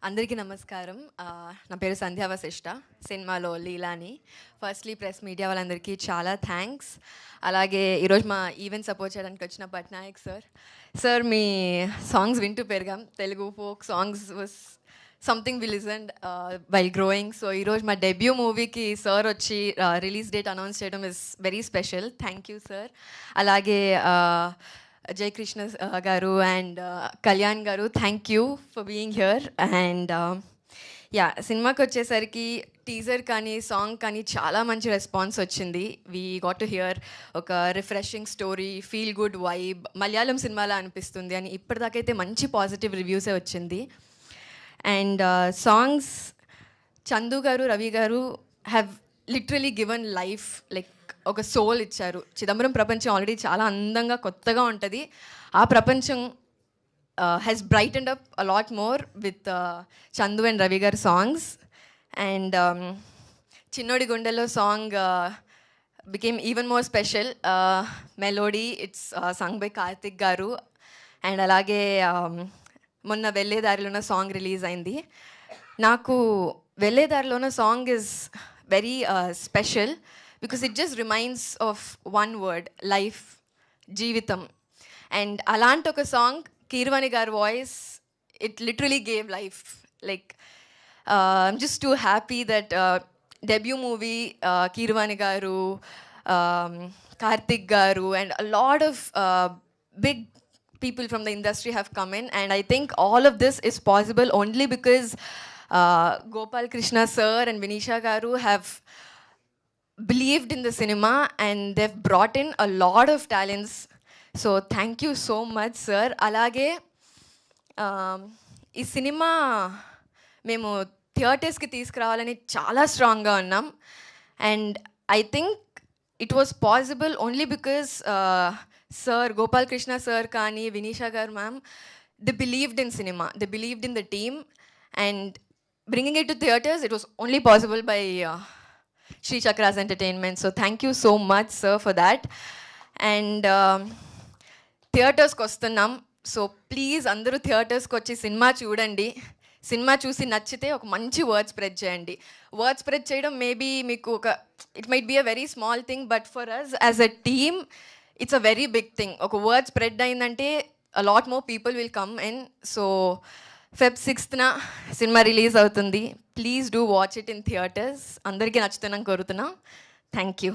అందరికీ నమస్కారం. నా పేరు సంధ్యా వశిష్ట. సినిమాలో లీలాని. ఫస్ట్‌లీ ప్రెస్ మీడియా వాళ్ళందరికీ చాలా థ్యాంక్స్. అలాగే ఈరోజు మా ఈవెంట్ సపోర్ట్ చేయడానికి వచ్చిన పట్నాయక్ సార్. సార్ మీ సాంగ్స్ వింటూ పెరిగాం. Telugu folk songs was something we listened while growing. So ఈరోజు మా డెబ్యూ మూవీకి సార్ వచ్చి రిలీజ్ డేట్ అనౌన్స్ చేయడం is very special. Thank you sir. అలాగే Jayakrishna garu and Kalyan garu, thank you for being here. And yeah, సినిమాకి వచ్చేసరికి టీజర్ కానీ సాంగ్ కానీ చాలా మంచి రెస్పాన్స్ వచ్చింది. వీ గాట్ టు హియర్ ఒక refreshing story, feel good vibe, Malayalam సినిమాలా అనిపిస్తుంది అని ఇప్పటిదాకైతే మంచి పాజిటివ్ రివ్యూసే వచ్చింది. అండ్ సాంగ్స్ చందు గారు, రవి గారు have literally given life, like ఒక సోల్ ఇచ్చారు. చిదంబరం ప్రపంచం ఆల్రెడీ చాలా అందంగా కొత్తగా ఉంటుంది. ఆ ప్రపంచం has brightened up a lot more with Chandu and Ravi గారి సాంగ్స్. అండ్ చిన్నోడి గుండెలో song became even more special. Melody it's sung by Karthik garu. And అలాగే మొన్న వెళ్ళేదారిలోన సాంగ్ రిలీజ్ అయింది. నాకు వెళ్ళేదారిలోన song is very special because it just reminds of one word, life, జీవితం. And అలాంటి ఒక సాంగ్ కీరవాణి గారి voice, it literally gave life. Like I'm just too happy that debut movie Keeravani గారు, కార్తిక్ గారు and a lot of big people from the industry have come in, and I think all of this is possible only because Gopal Krishna sir and Vinisha garu have believed in the cinema and they've brought in a lot of talents. So thank you so much sir. Alage ఈ cinema మేము థియేటర్స్కి తీసుకురావాలని చాలా స్ట్రాంగ్గా ఉన్నాం. And I think it was possible only because sir Gopal Krishna sir కానీ వినీషా గారు ma'am, they believed in cinema, they believed in the team, and bringing it to theaters, it was only possible by Sri Chakras Entertainment. So thank you so much sir for that. And థియేటర్స్కి వస్తున్నాం. So please అందరూ థియేటర్స్కి వచ్చి cinema చూడండి. Cinema చూసి నచ్చితే ఒక మంచి వర్డ్ స్ప్రెడ్ చేయండి. వర్డ్ స్ప్రెడ్ చేయడం మేబీ మీకు ఒక it might be a very small thing, but for us as a team it's a very big thing. ఒక వర్డ్ స్ప్రెడ్ అయిందంటే a lot more people will come in. So Feb 6th సినిమా రిలీజ్ అవుతుంది. Please do watch it in theatres. అందరికీ నచ్చుతుందని కోరుతున్నాం. Thank you.